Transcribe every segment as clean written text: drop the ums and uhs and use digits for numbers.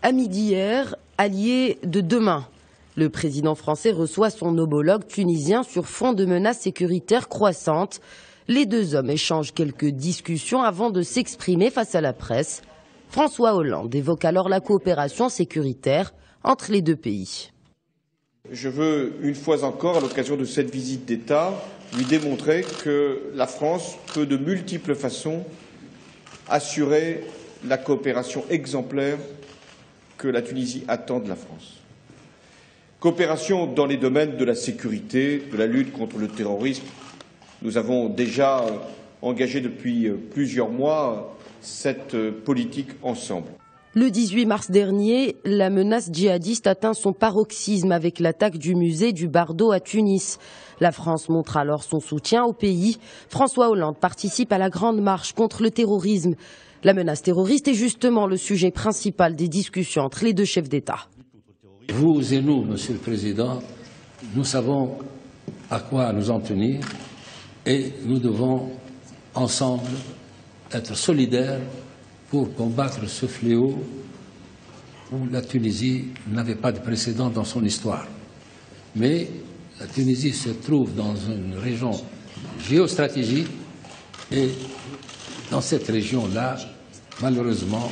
Amis d'hier, alliés de demain. Le président français reçoit son homologue tunisien sur fond de menaces sécuritaires croissantes. Les deux hommes échangent quelques discussions avant de s'exprimer face à la presse. François Hollande évoque alors la coopération sécuritaire entre les deux pays. Je veux, une fois encore, à l'occasion de cette visite d'État, lui démontrer que la France peut de multiples façons assurer la coopération exemplaire que la Tunisie attend de la France. Coopération dans les domaines de la sécurité, de la lutte contre le terrorisme. Nous avons déjà engagé depuis plusieurs mois cette politique ensemble. Le 18 mars dernier, la menace djihadiste atteint son paroxysme avec l'attaque du musée du Bardo à Tunis. La France montre alors son soutien au pays. François Hollande participe à la grande marche contre le terrorisme. La menace terroriste est justement le sujet principal des discussions entre les deux chefs d'État. Vous et nous, Monsieur le Président, nous savons à quoi nous en tenir et nous devons ensemble être solidaires pour combattre ce fléau où la Tunisie n'avait pas de précédent dans son histoire. Mais la Tunisie se trouve dans une région géostratégique et dans cette région-là, malheureusement,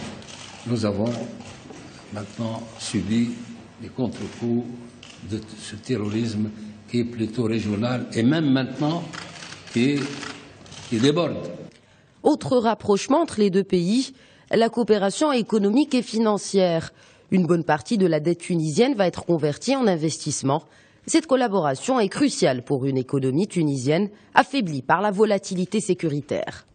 nous avons maintenant subi les contre-coups de ce terrorisme qui est plutôt régional et même maintenant qui déborde. Autre rapprochement entre les deux pays, la coopération économique et financière. Une bonne partie de la dette tunisienne va être convertie en investissement. Cette collaboration est cruciale pour une économie tunisienne affaiblie par la volatilité sécuritaire.